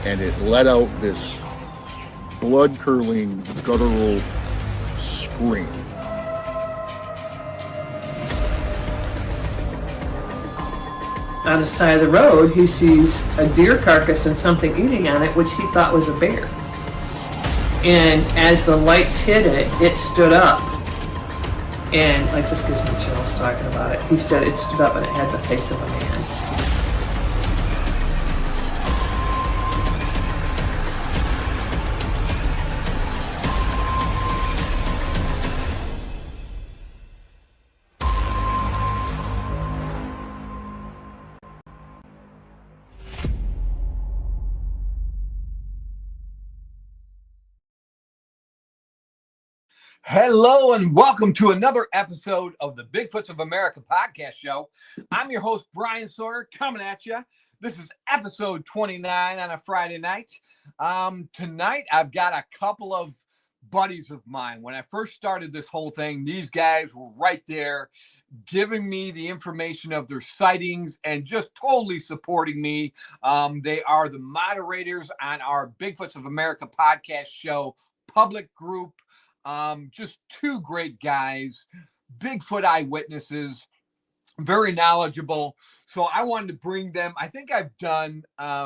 and it let out this blood-curdling, guttural scream. On the side of the road, he sees a deer carcass and something eating on it, which he thought was a bear. And as the lights hit it, it stood up. And, like, this gives me chills talking about it. He said it stood up and it had the face of a man. Hello and welcome to another episode of the Bigfoots of America podcast show. I'm your host, Bryan Sawyer, coming at you. This is episode 29 on a Friday night. Tonight, I've got a couple of buddies of mine. When I first started this whole thing, these guys were right there giving me the information of their sightings and just totally supporting me. They are the moderators on our Bigfoots of America podcast show public group. Just two great guys, Bigfoot eyewitnesses, very knowledgeable. So I wanted to bring them. I think I've done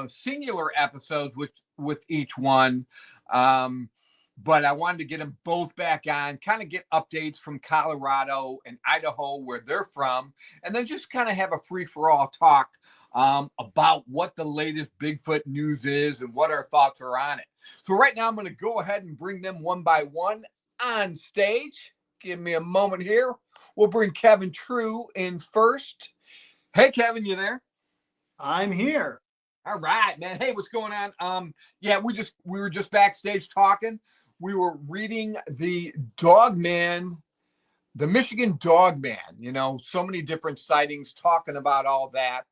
singular episodes with each one, but I wanted to get them both back on, kind of get updates from Colorado and Idaho, where they're from, and then just kind of have a free-for-all talk about what the latest Bigfoot news is and what our thoughts are on it. So right now I'm going to go ahead and bring them one by one on stage. Give me a moment here. We'll bring Kevin Treu in first. Hey, Kevin, you there? I'm here. All right, man. Hey, what's going on? Yeah, we were just backstage talking. We were reading the Michigan Dog Man. You know, so many different sightings, talking about all that.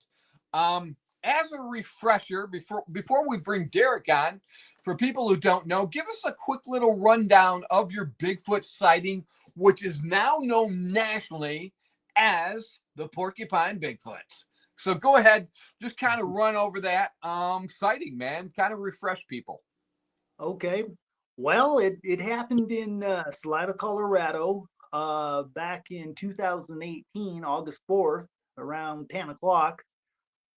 As a refresher, before we bring Darrick on, for people who don't know, give us a quick little rundown of your Bigfoot sighting, which is now known nationally as the Porcupine Bigfoots. So go ahead, just kind of run over that sighting, man. Kind of refresh people. Okay. Well, it happened in Salida, Colorado, back in 2018, August 4th, around 10 o'clock.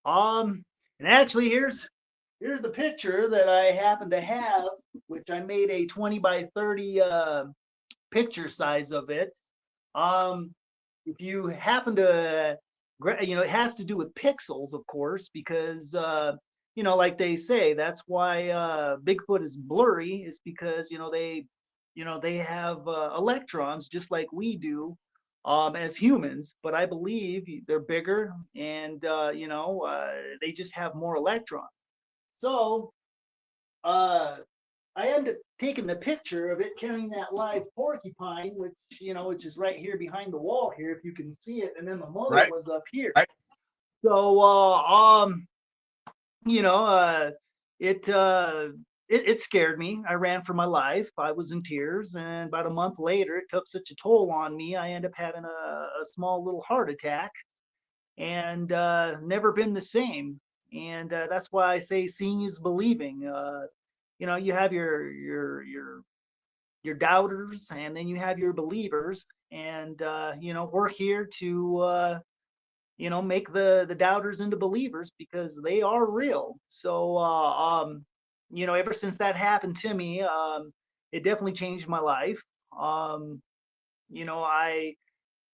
And actually, here's the picture that I happen to have, which I made a 20 by 30 picture size of it. If you happen to, it has to do with pixels, of course, because, like they say, that's why Bigfoot is blurry, is because, they have electrons just like we do. As humans, but I believe they're bigger and, they just have more electrons. So I ended up taking the picture of it carrying that live porcupine, which is right here behind the wall here, if you can see it. And then the mother was up here. Right. So, it scared me. I ran for my life. I was in tears, and about a month later, it took such a toll on me. I ended up having a small little heart attack, and never been the same. And that's why I say seeing is believing. You have your doubters, and then you have your believers, and we're here to make the doubters into believers because they are real. So ever since that happened to me, it definitely changed my life. I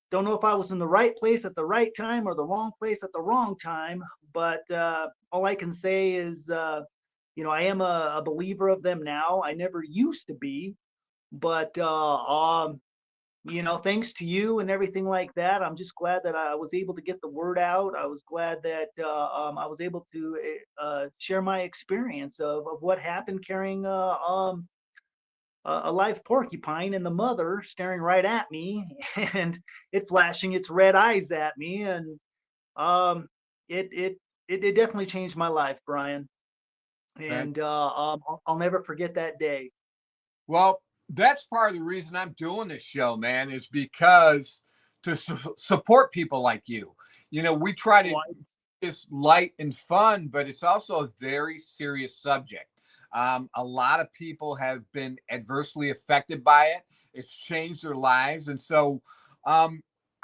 don't know if I was in the right place at the right time or the wrong place at the wrong time, but all I can say is, I am a believer of them now. I never used to be, but thanks to you and everything like that, I'm just glad that I was able to get the word out. I was glad that I was able to share my experience of what happened carrying a live porcupine and the mother staring right at me and it flashing its red eyes at me. And it definitely changed my life, Bryan. And I'll never forget that day. Well, that's part of the reason I'm doing this show, man, is because to support people like you. We try to it's light and fun, but it's also a very serious subject. A lot of people have been adversely affected by it. It's changed their lives. And so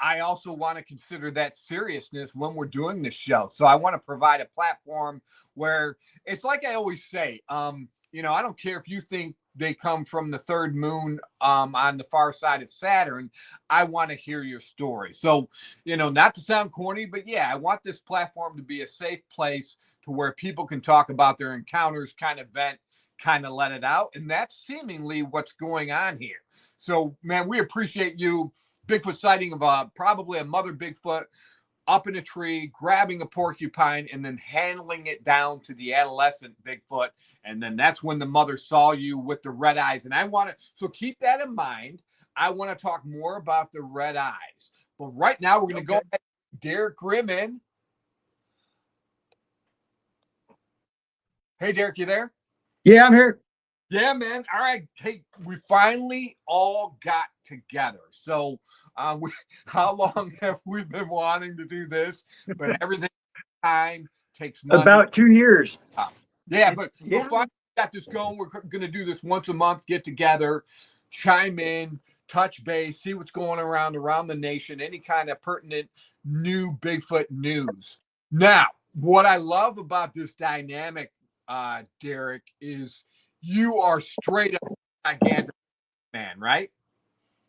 I also want to consider that seriousness when we're doing this show. So I want to provide a platform where it's like I always say, I don't care if you think they come from the third moon on the far side of Saturn. I want to hear your story. So, not to sound corny, but yeah, I want this platform to be a safe place to where people can talk about their encounters, kind of vent, kind of let it out. And that's seemingly what's going on here. So, man, we appreciate you. Bigfoot sighting of probably a mother Bigfoot up in a tree, grabbing a porcupine, and then handling it down to the adolescent Bigfoot. And then that's when the mother saw you with the red eyes. And so keep that in mind. I want to talk more about the red eyes. But right now, we're going to go ahead. Darrick Grimmin. Hey, Darrick, you there? Yeah, I'm here. Yeah, man. All right. Hey, we finally all got together. So how long have we been wanting to do this? But everything time takes money. About 2 years. Yeah, but we finally got this going. We're going to do this once a month, get together, chime in, touch base, see what's going around the nation, any kind of pertinent new Bigfoot news. Now, what I love about this dynamic, Darrick, is you are straight up gigantic man, right?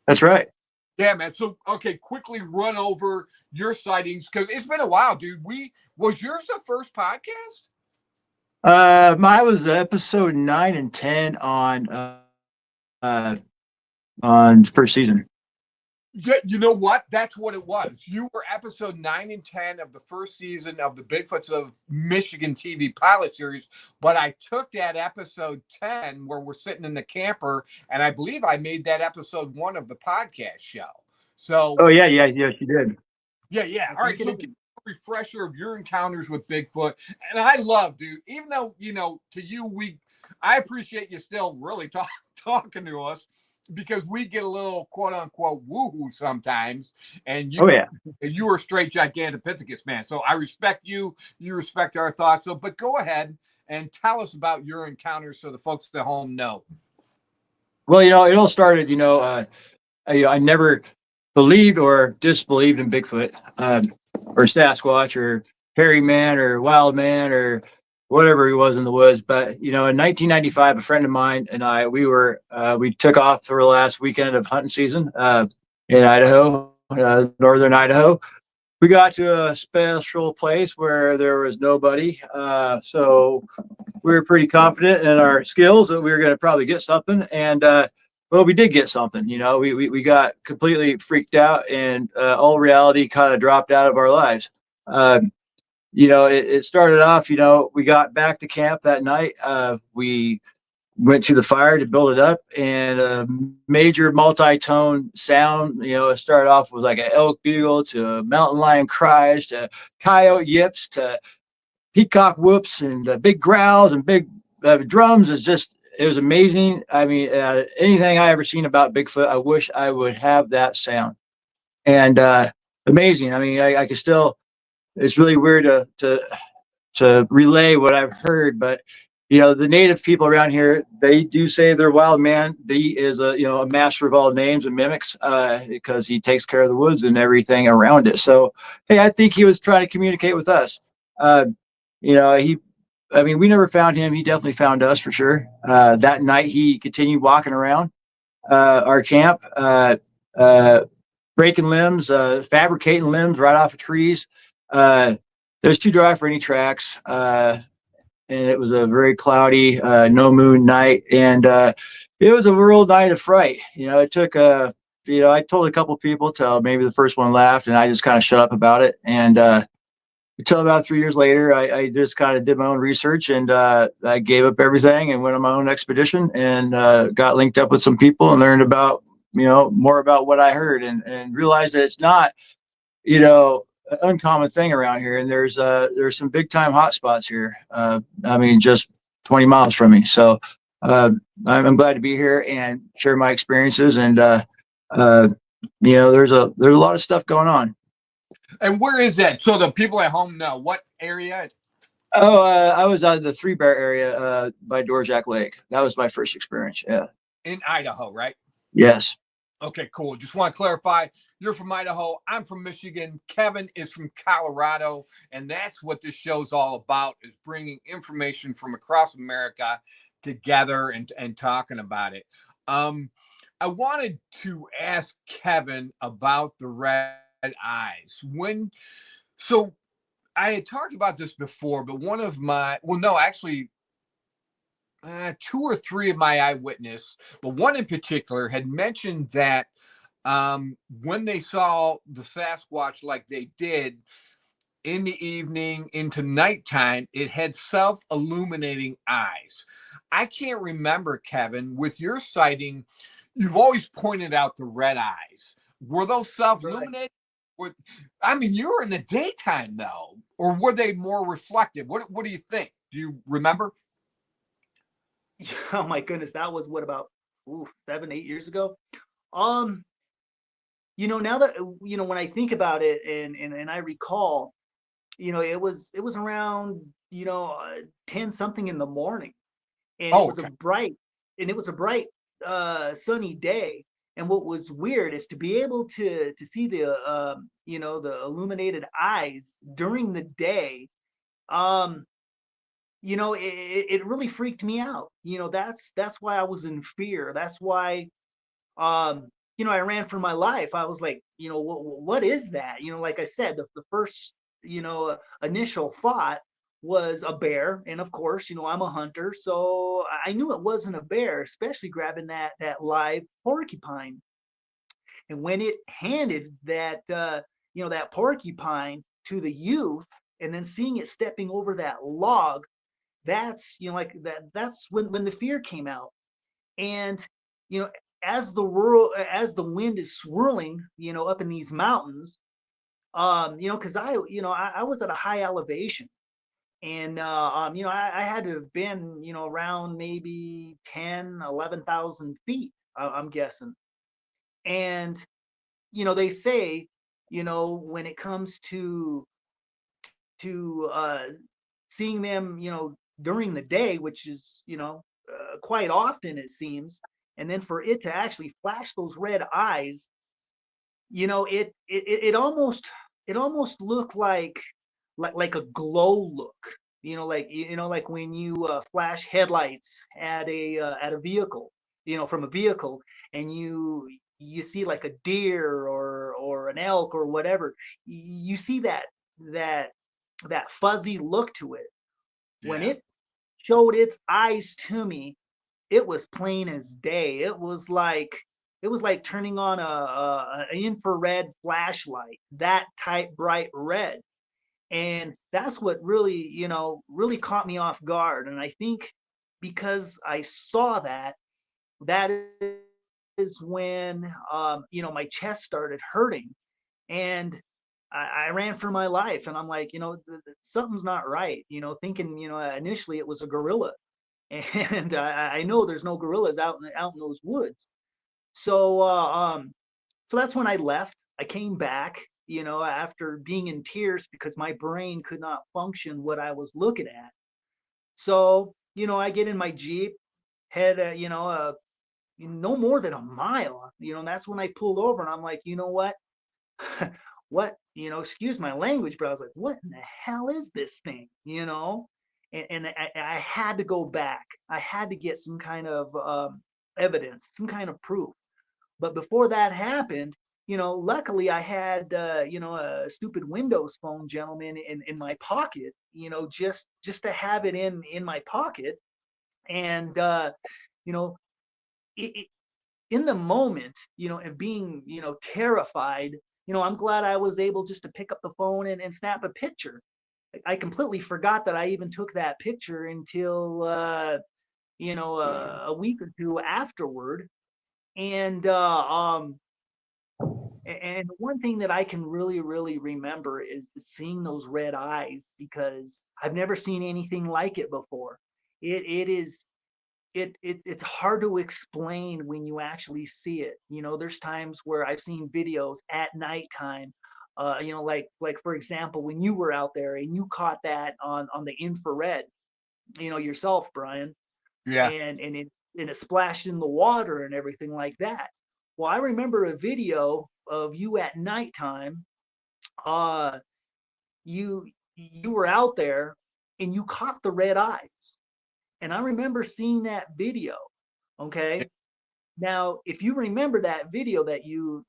That's right. Yeah, man. So, okay, quickly run over your sightings because it's been a while, dude. Was yours the first podcast? Mine was episode 9 and 10 on first season. Yeah, you know what? That's what it was. You were episode 9 and 10 of the first season of the Bigfoots of Michigan TV pilot series. But I took that episode 10 where we're sitting in the camper, and I believe I made that episode 1 of the podcast show. So, oh yeah, yes, you did. Yeah. All right, so give me a refresher of your encounters with Bigfoot. And I love, dude, even though, to you, I appreciate you still really talking to us, because we get a little quote unquote woohoo sometimes, and you are straight Gigantopithecus, man. So I respect you. You respect our thoughts. So, but go ahead and tell us about your encounters so the folks at home know. Well, it all started. I never believed or disbelieved in Bigfoot, or Sasquatch, or hairy man, or wild man, or whatever he was in the woods. But in 1995, a friend of mine and I, we took off for the last weekend of hunting season in Idaho, northern Idaho. We got to a special place where there was nobody, so we were pretty confident in our skills that we were going to probably get something. And well, we did get something. We got completely freaked out, and all reality kind of dropped out of our lives. It started off, we got back to camp that night. We went to the fire to build it up, and a major multi-tone sound, it started off with like an elk bugle to a mountain lion cries to coyote yips to peacock whoops and big growls and big drums. It was amazing. I mean, anything I ever seen about Bigfoot, I wish I would have that sound. And amazing. I mean, I could still, it's really weird to relay what I've heard, but the native people around here, they do say they're wild man. He is a master of all names and mimics, because he takes care of the woods and everything around it. So, hey, I think he was trying to communicate with us. We never found him. He definitely found us for sure. That night he continued walking around our camp, breaking limbs, fabricating limbs right off of trees. There's too dry for any tracks. And it was a very cloudy, no moon night. And it was a real night of fright. It took, I told a couple people till maybe the first one laughed, and I just kind of shut up about it. And until about 3 years later, I just kind of did my own research, and I gave up everything and went on my own expedition, and got linked up with some people and learned about, more about what I heard, and realized that it's not, an uncommon thing around here. And there's some big time hot spots here. Just 20 miles from me. So I'm glad to be here and share my experiences. And there's a lot of stuff going on. And where is that? So the people at home know what area. Oh, I was out of the Three Bear area by Dorjack Lake. That was my first experience. Yeah. In Idaho, right? Yes. Okay, cool. Just want to clarify. You're from Idaho. I'm from Michigan. Kevin is from Colorado. And that's what this show's all about, is bringing information from across America together and talking about it. I wanted to ask Kevin about the red eyes. So I had talked about this before, but one of my, well, no, actually, two or three of my eyewitness, but one in particular had mentioned that when they saw the Sasquatch like they did in the evening into nighttime, it had self-illuminating eyes. I can't remember, Kevin, with your sighting, you've always pointed out the red eyes. Were those self-illuminating? Right. I mean, you were in the daytime though, or were they more reflective? What do you think? Do you remember? Oh my goodness, that was what, about 7, 8 years ago. Um, now that when I think about it, and I recall, it was around 10 something in the morning, and it Oh, was a okay. bright sunny day. And what was weird is to be able to see the illuminated eyes during the day. um it really freaked me out. That's why I was in fear. That's why I ran for my life. I was like, what is that? Like I said, the first initial thought was a bear. And of course, I'm a hunter, so I knew it wasn't a bear, especially grabbing that live porcupine. And when it handed that porcupine to the youth, and then seeing it stepping over that log, that's like that's when the fear came out. And you know as the wind is swirling up in these mountains, because I was at a high elevation. And I had to have been around maybe 10, 11,000 feet, I'm guessing. And they say, when it comes to seeing them, during the day, which is, quite often, it seems, and then for it to actually flash those red eyes, it almost looked like a glow look, like when you flash headlights at a vehicle, from a vehicle, and you see like a deer or an elk or whatever. You see that that fuzzy look to it. When Yeah. it showed its eyes to me, it was plain as day. It was like turning on an infrared flashlight, that type bright red. And that's what really caught me off guard. And I think because I saw that is when my chest started hurting. And I ran for my life. And I'm like, something's not right, thinking, initially it was a gorilla. And I know there's no gorillas out in those woods. So so that's when I left. I came back, after being in tears because my brain could not function what I was looking at. So I get in my Jeep, head no more than a mile. And that's when I pulled over, and I'm like, you know what? What, excuse my language, but I was like, what in the hell is this thing? And I had to go back. I had to get some kind of evidence, some kind of proof. But before that happened, luckily I had, a stupid Windows phone gentleman in my pocket, just to have it in my pocket. And, you know, it, in the moment, and being, terrified, I'm glad I was able just to pick up the phone and snap a picture. I completely forgot that I even took that picture until, a week or two afterward. And, and one thing that I can really, really remember is seeing those red eyes, because I've never seen anything like it before. It is it's hard to explain when you actually see it. There's times where I've seen videos at nighttime Like for example, when you were out there and you caught that on the infrared, yourself, Bryan, Yeah. and it splashed in the water and everything like that. Well, I remember a video of you at nighttime. You were out there and you caught the red eyes, and I remember seeing that video. Okay. Now, if you remember that video that you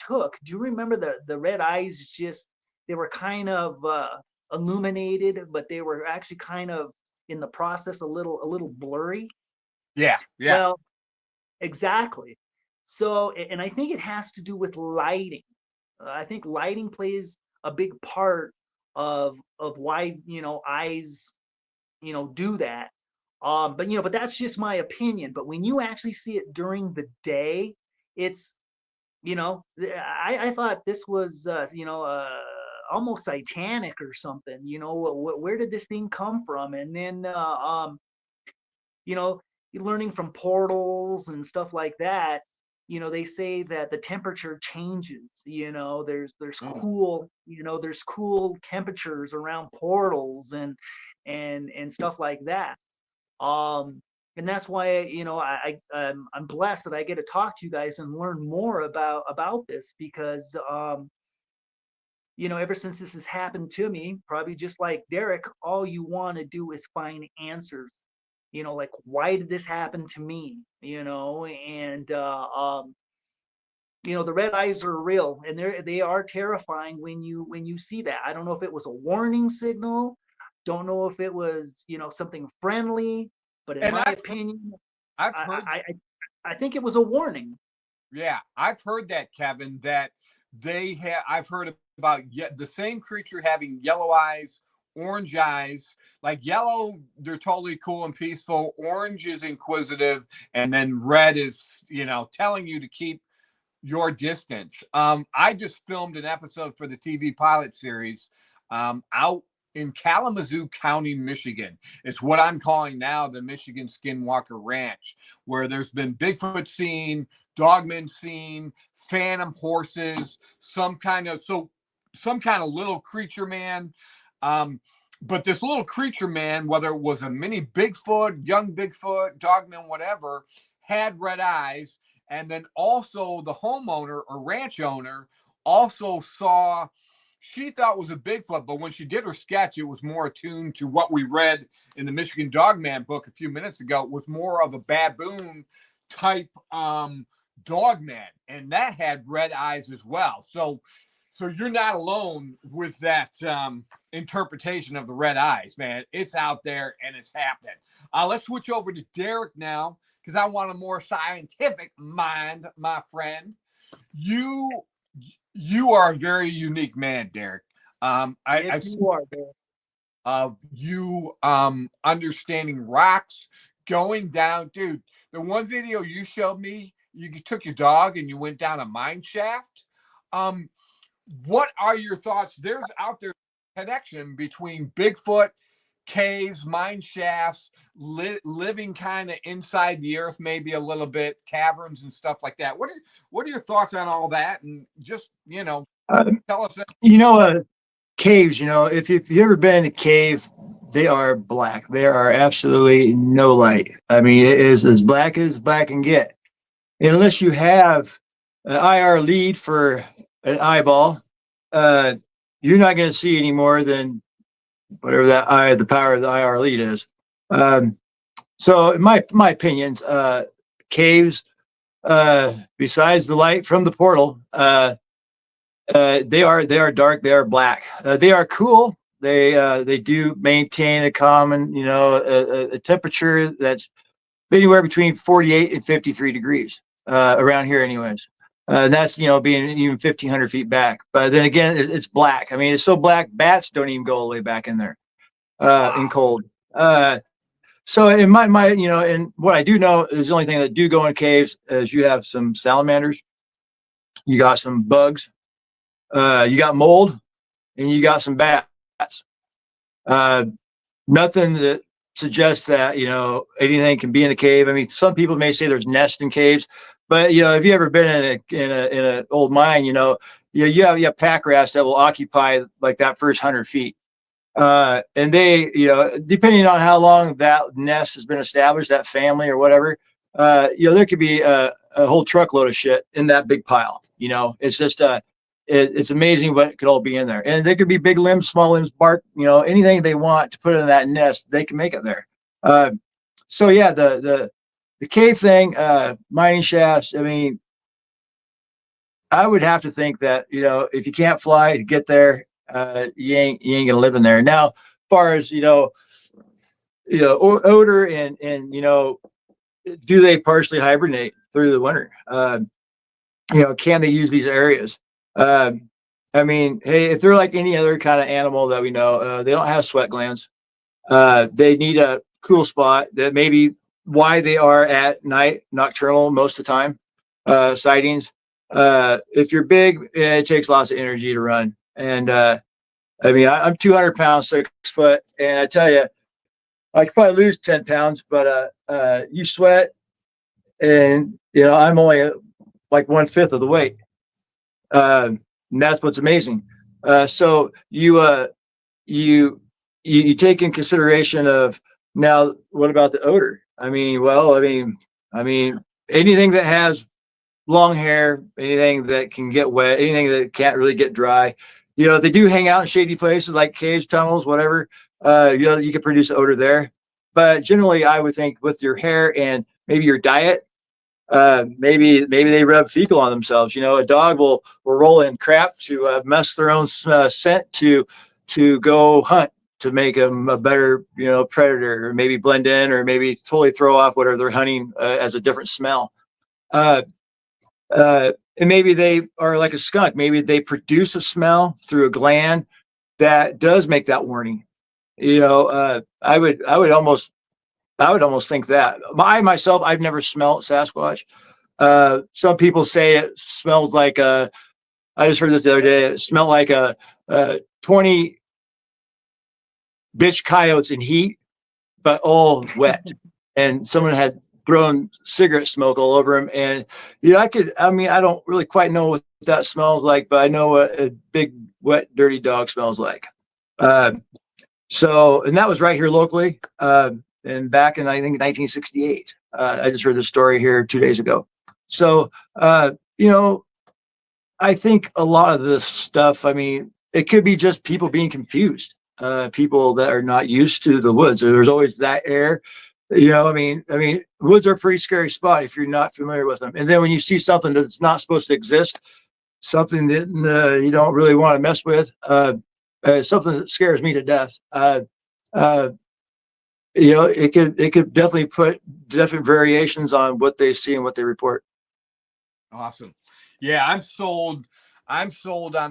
took, do you remember the red eyes? Just they were kind of illuminated, but they were actually kind of in the process a little blurry. Yeah. Yeah. Well, exactly. So, and I think it has to do with lighting. I think lighting plays a big part of why eyes do that. But that's just my opinion. But when you actually see it during the day, it's I thought this was almost satanic or something. Where did this thing come from? And then you know, learning from portals and stuff like that, they say that the temperature changes. There's Mm. cool temperatures around portals and stuff like that. Um, and that's why I'm blessed that I get to talk to you guys and learn more about this because ever since this has happened to me, probably just like Darrick, all you want to do is find answers. Like why did this happen to me? And the red eyes are real and they are terrifying when you see that. I don't know if it was a warning signal, don't know if it was something friendly, but in And my I've opinion, I've I, heard I I think it was a warning. Yeah, I've heard that, Kevin, that I've heard about the same creature having yellow eyes, orange eyes. Like yellow, they're totally cool and peaceful. Orange is inquisitive, and then red is, telling you to keep your distance. I just filmed an episode for the TV pilot series out in Kalamazoo County, Michigan. It's what I'm calling now the Michigan Skinwalker Ranch, where there's been Bigfoot seen, dogmen seen, phantom horses, some kind of little creature man. But this little creature man, whether it was a mini Bigfoot, young Bigfoot, dogman, whatever, had red eyes. And then also the homeowner or ranch owner also saw, she thought it was a Bigfoot, but when she did her sketch, it was more attuned to what we read in the Michigan Dogman book a few minutes ago. It was more of a baboon type dogman, and that had red eyes as well. So you're not alone with that interpretation of the red eyes, man. It's out there and it's happening. Let's switch over to Darrick now, because I want a more scientific mind, my friend. You are a very unique man, Darrick. Yes, you are there. You understanding rocks, going down, dude. The one video you showed me, you took your dog and you went down a mine shaft. What are your thoughts? There's out there a connection between Bigfoot, caves, mine shafts, living kind of inside the earth, maybe a little bit, caverns and stuff like that. What are your thoughts on all that? And just tell us. Caves. If you've ever been in a cave, they are black. There are absolutely no light. I mean, it is as black can get. And unless you have an IR lead for an eyeball, you're not going to see any more than whatever the power of the IR lead is. So in my opinions, caves, besides the light from the portal, they are dark. They are black. They are cool. They do maintain a common, a temperature that's anywhere between 48 and 53 degrees around here, anyways. And that's being even 1,500 feet back. But then again, it's black. I mean, it's so black, bats don't even go all the way back in there in cold. So in my and what I do know is the only thing that do go in caves is you have some salamanders, you got some bugs, you got mold, and you got some bats. Nothing that suggest that, anything can be in a cave. I mean, some people may say there's nests in caves, but if you ever been in an old mine, you have pack rats that will occupy like that first 100 feet. And they, depending on how long that nest has been established, that family or whatever, there could be a whole truckload of shit in that big pile. It's just, it's amazing what could all be in there. And there could be big limbs, small limbs, bark, anything they want to put in that nest, they can make it there. So yeah, the cave thing, mining shafts, I mean, I would have to think that, if you can't fly to get there, you ain't gonna live in there. Now, as far as odor and do they partially hibernate through the winter? Can they use these areas? I mean, hey, if they're like any other kind of animal that we know, they don't have sweat glands. They need a cool spot. That may be why they are at night, nocturnal most of the time. Sightings. If you're big, it takes lots of energy to run. And I mean, I'm 200 pounds, 6 foot, and I tell you, I could probably lose 10 pounds, but you sweat, and I'm only like 1/5 of the weight. And that's what's amazing. So you take in consideration of now, what about the odor? I mean, anything that has long hair, anything that can get wet, anything that can't really get dry. If they do hang out in shady places like caves, tunnels, whatever, you can produce odor there. But generally, I would think with your hair and maybe your diet, maybe they rub fecal on themselves. A dog will roll in crap to mess their own scent to go hunt, to make them a better predator, or maybe blend in, or maybe totally throw off whatever they're hunting as a different smell. And maybe they are like a skunk. Maybe they produce a smell through a gland that does make that warning. I would almost think that. I myself, I've never smelled Sasquatch. Some people say it smells like I just heard this the other day. It smelled like 20 bitch coyotes in heat, but all wet. And someone had thrown cigarette smoke all over him. And I don't really quite know what that smells like, but I know what a big, wet, dirty dog smells like. And that was right here locally. And back in, I think, 1968. I just heard this story here 2 days ago. So, I think a lot of this stuff, I mean, it could be just people being confused, people that are not used to the woods. There's always that air. I mean, woods are a pretty scary spot if you're not familiar with them. And then when you see something that's not supposed to exist, something that you don't really want to mess with, something that scares me to death. It could definitely put different variations on what they see and what they report. Awesome. Yeah, I'm sold on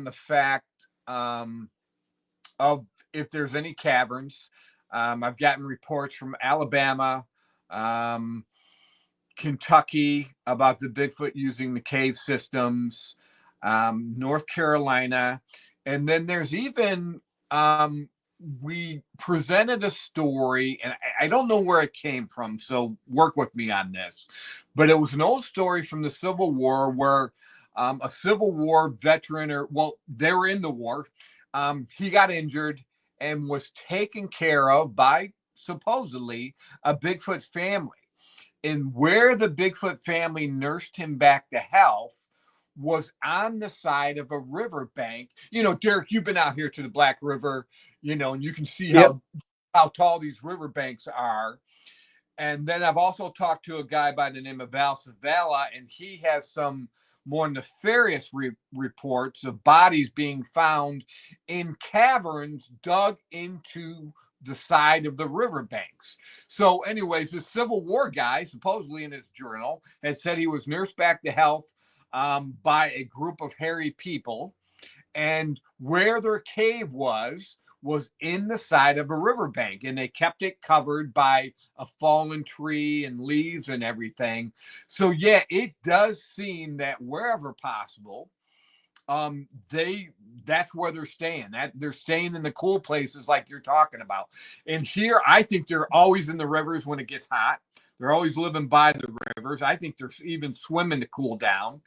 the fact of if there's any caverns. I've gotten reports from Alabama, Kentucky about the Bigfoot using the cave systems, North Carolina, and then there's even we presented a story, and I don't know where it came from, so work with me on this, but it was an old story from the Civil War where a Civil War veteran, they were in the war. He got injured and was taken care of by supposedly a Bigfoot family. And where the Bigfoot family nursed him back to health was on the side of a riverbank. Darrick, you've been out here to the Black River, and you can see how tall these riverbanks are. And then I've also talked to a guy by the name of Val Savala, and he has some more nefarious reports of bodies being found in caverns dug into the side of the riverbanks. So anyways, the Civil War guy, supposedly in his journal, had said he was nursed back to health by a group of hairy people. And where their cave was in the side of a riverbank, and they kept it covered by a fallen tree and leaves and everything. So yeah, it does seem that wherever possible, that's where they're staying. That they're staying in the cool places like you're talking about. And here, I think they're always in the rivers when it gets hot. They're always living by the rivers. I think they're even swimming to cool down.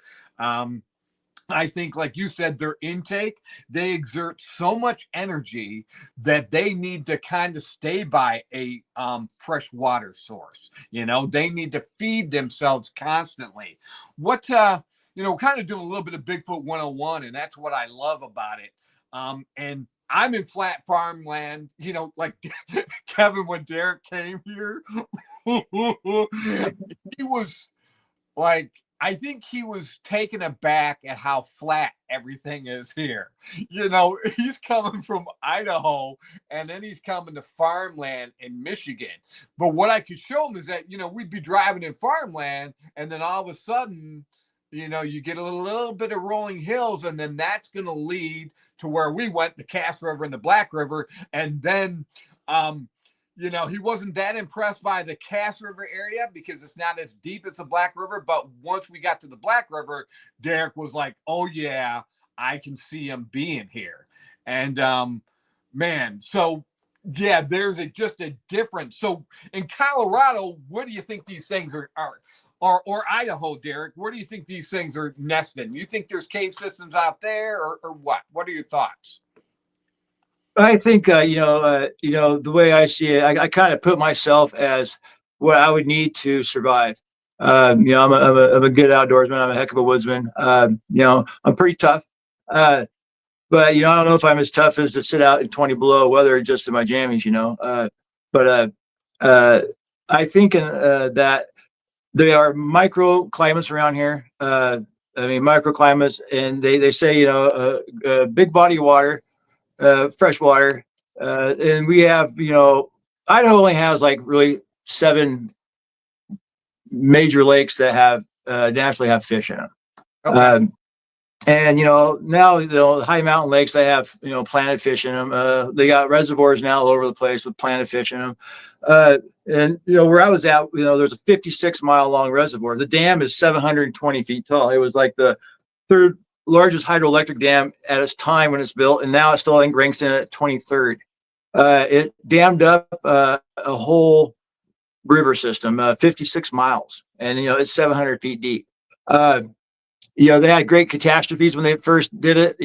I think, like you said, their intake, they exert so much energy that they need to kind of stay by a fresh water source. You know, they need to feed themselves constantly. What, kind of doing a little bit of Bigfoot 101, and that's what I love about it. And I'm in flat farmland, like Kevin, when Darrick came here, he was like, I think he was taken aback at how flat everything is here. He's coming from Idaho, and then he's coming to farmland in Michigan. But what I could show him is that, we'd be driving in farmland, and then all of a sudden, you get a little bit of rolling hills, and then that's going to lead to where we went, the Cass River and the Black River. And then, he wasn't that impressed by the Cass River area because it's not as deep as the Black River. But once we got to the Black River, Darrick was like, oh, yeah, I can see him being here. And, man, so, yeah, there's just a difference. So in Colorado, what do you think these things are or Idaho, Darrick, where do you think these things are nesting? You think there's cave systems out there or what? What are your thoughts? I think, the way I see it, I kind of put myself as what I would need to survive. I'm a good outdoorsman. I'm a heck of a woodsman. I'm pretty tough. But, I don't know if I'm as tough as to sit out in 20 below weather just in my jammies, But I think that there are microclimates around here. Microclimates, and they say, a big body of water, fresh water. And we have, Idaho only has like really 7 major lakes that naturally have fish in them. Okay. And, now, the high mountain lakes, they have, planted fish in them. They got reservoirs now all over the place with planted fish in them. And, where I was at, there's a 56-mile long reservoir. The dam is 720 feet tall. It was like the 3rd largest hydroelectric dam at its time when it's built. And now it's still, I think, ranks in at 23rd. It dammed up a whole river system, 56 miles. And, it's 700 feet deep. They had great catastrophes when they first did it,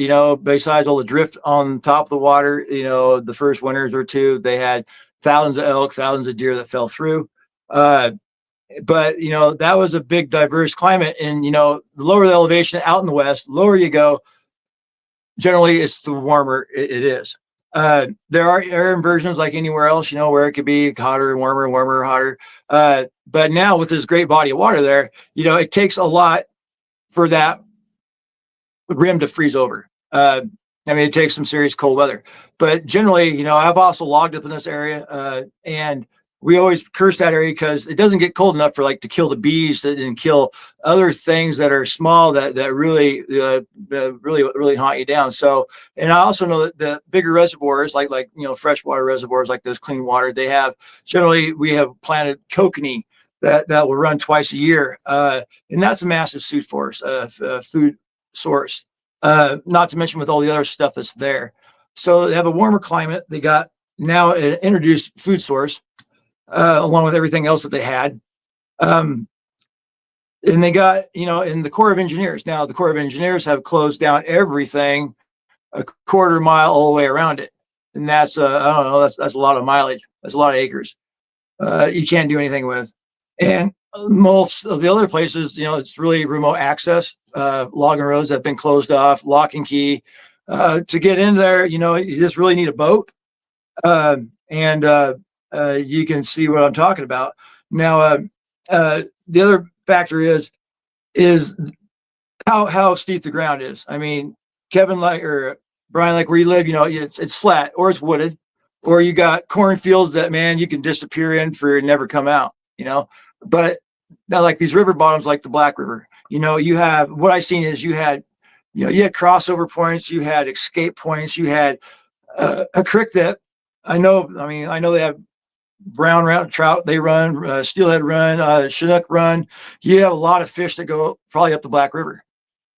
besides all the drift on top of the water, the first winters or two, they had thousands of elk, thousands of deer that fell through. But, that was a big diverse climate. And, the lower the elevation out in the west, lower you go, generally it's the warmer it is. There are air inversions like anywhere else, where it could be hotter and warmer, hotter. But now with this great body of water there, it takes a lot for that rim to freeze over. It takes some serious cold weather, but generally, I've also logged up in this area, and we always curse that area because it doesn't get cold enough for to kill the bees and kill other things that are small that really haunt you down. So, and I also know that the bigger reservoirs, like freshwater reservoirs like this clean water, we have planted kokanee that will run twice a year. And that's a massive food source, not to mention with all the other stuff that's there. So they have a warmer climate. They got now an introduced food source, along with everything else that they had. And they got, in the Corps of Engineers. Now the Corps of Engineers have closed down everything a quarter mile all the way around it. And that's, I don't know, that's a lot of mileage. That's a lot of acres. You can't do anything with. And most of the other places, it's really remote access. Logging roads have been closed off, lock and key. To get in there, you just really need a boat. And you can see what I'm talking about. Now, the other factor is how steep the ground is. I mean, Kevin, or Bryan, where you live, it's flat or it's wooded, or you got cornfields that, man, you can disappear in for and never come out. But now, like these river bottoms, like the Black River, you have, what I seen is you had crossover points, you had escape points, you had a creek that I know they have brown trout, they run, steelhead run, Chinook run. You have a lot of fish that go probably up the Black River.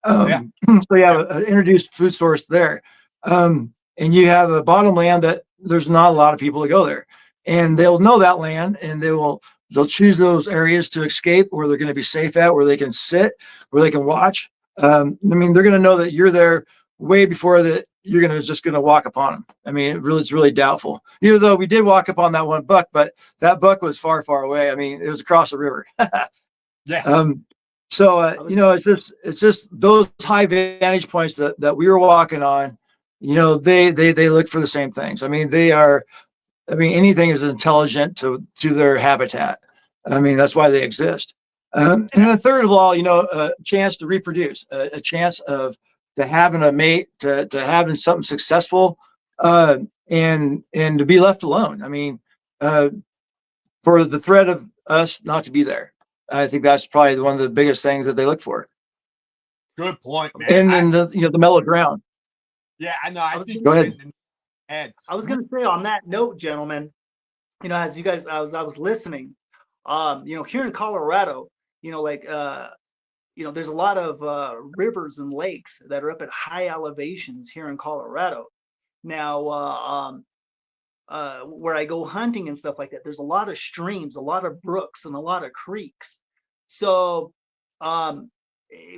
So you have an introduced food source there. And you have a bottomland that there's not a lot of people that go there. And they'll know that land, and they'll choose those areas to escape where they're going to be safe at, where they can sit, where they can watch. I mean, they're going to know that you're there way before that you're just going to walk upon them. I mean, it's really doubtful. Even though we did walk upon that one buck, but that buck was far, far away. I mean, it was across the river. Yeah. It's just those high vantage points that we were walking on. They look for the same things. I mean, anything is intelligent to their habitat. I mean, that's why they exist. And then third of all, a chance to reproduce, a chance of to having a mate, to having something successful, and to be left alone. I mean, for the threat of us not to be there, I think that's probably one of the biggest things that they look for. Good point, man. And then the mellow ground. Yeah, I know. I think go ahead. I was going to say on that note, gentlemen, as you guys, I was listening, here in Colorado, there's a lot of rivers and lakes that are up at high elevations here in Colorado. Now, where I go hunting and stuff like that, there's a lot of streams, a lot of brooks, and a lot of creeks. So,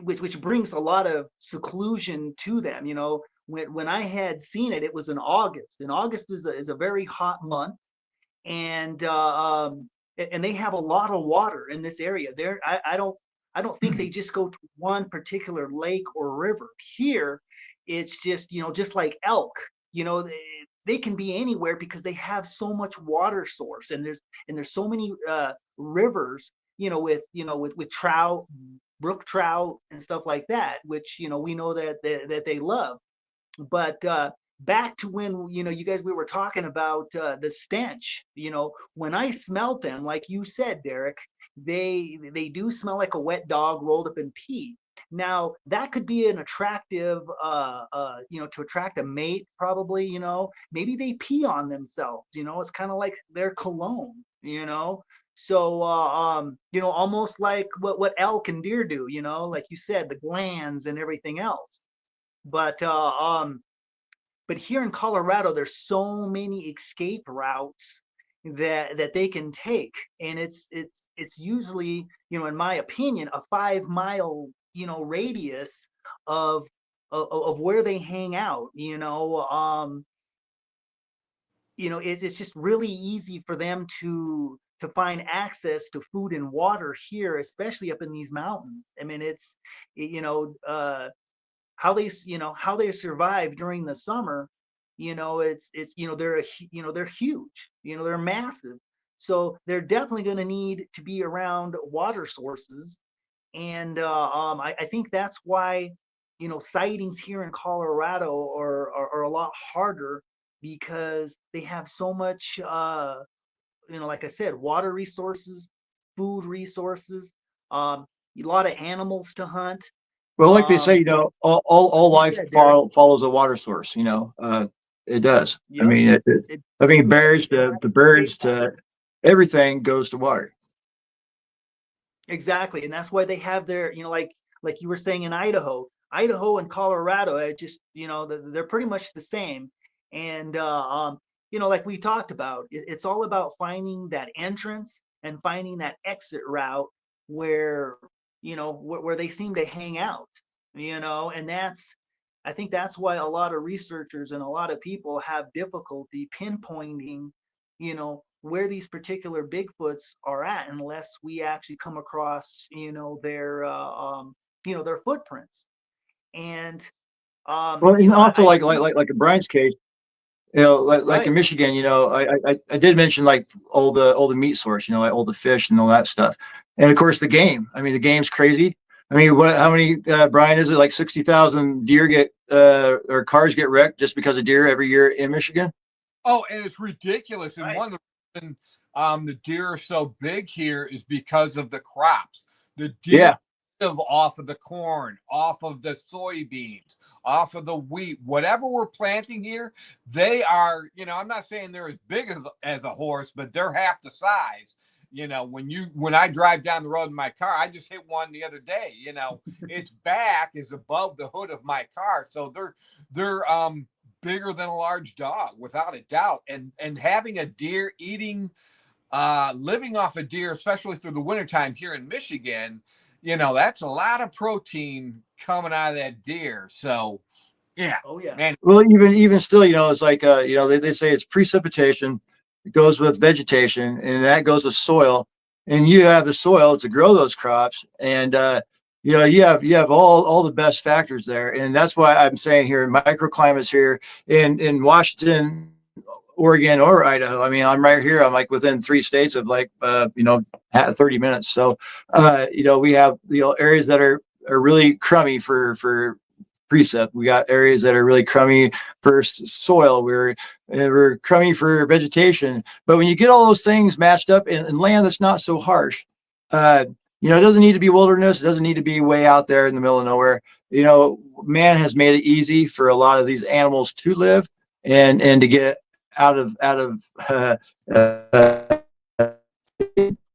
which brings a lot of seclusion to them. When I had seen it, it was in August, and August is a very hot month, and they have a lot of water in this area. I don't think they just go to one particular lake or river. Here, it's just just like elk. They can be anywhere because they have so much water source, and there's so many rivers. With trout, brook trout, and stuff like that, which we know that they love. But back to when you guys, we were talking about the stench. When I smelled them, like you said, Darrick, they do smell like a wet dog rolled up in pee. Now that could be an attractive, to attract a mate, probably. Maybe they pee on themselves. It's kind of like their cologne. So almost like what elk and deer do. Like you said, the glands and everything else. But here in Colorado, there's so many escape routes that they can take, and it's usually, in my opinion, a 5-mile radius of where they hang out. It's just really easy for them to find access to food and water here, especially up in these mountains. I mean, it's how they survive during the summer. They're huge. They're massive. So they're definitely going to need to be around water sources. And I think that's why sightings here in Colorado are a lot harder, because they have so much like I said, water resources, food resources, a lot of animals to hunt. Well, like they say, all life follows a water source. It does. Yep. I mean, berries to birds to everything goes to water. Exactly, and that's why they have their, like you were saying in Idaho and Colorado. They're pretty much the same, and like we talked about, it's all about finding that entrance and finding that exit route where they seem to hang out, and I think that's why a lot of researchers and a lot of people have difficulty pinpointing, where these particular Bigfoots are at, unless we actually come across, their footprints. And and also like in Brian's case, like in Michigan, I did mention like all the meat source, like all the fish and all that stuff, and of course the game. I mean, the game's crazy. I mean, how many, Brian, is it like 60,000 deer get or cars get wrecked just because of deer every year in Michigan? Oh, and it's ridiculous. And one of the reasons the deer are so big here is because of the crops. The deer live off of the corn, off of the soybeans, off of the wheat, whatever we're planting here. They are, I'm not saying they're as big as a horse, but they're half the size. You know, when I drive down the road in my car, I just hit one the other day. You know, its back is above the hood of my car, so they're bigger than a large dog, without a doubt. And having a deer eating, living off a deer, especially through the wintertime here in Michigan, you know, that's a lot of protein coming out of that deer. So, yeah. Oh yeah. Man. Well, even still, you know, it's like you know, they say it's precipitation, it goes with vegetation, and that goes with soil. And you have the soil to grow those crops, and you know, you have all the best factors there, and that's why I'm saying here in microclimates here in Washington, Oregon, or Idaho. I mean, I'm right here. I'm like within 3 states of like you know, 30 minutes. So you know, we have, you know, areas that are really crummy for precip. We got areas that are really crummy for soil. We're crummy for vegetation. But when you get all those things matched up in land that's not so harsh, you know, it doesn't need to be wilderness. It doesn't need to be way out there in the middle of nowhere. You know, man has made it easy for a lot of these animals to live and to get out of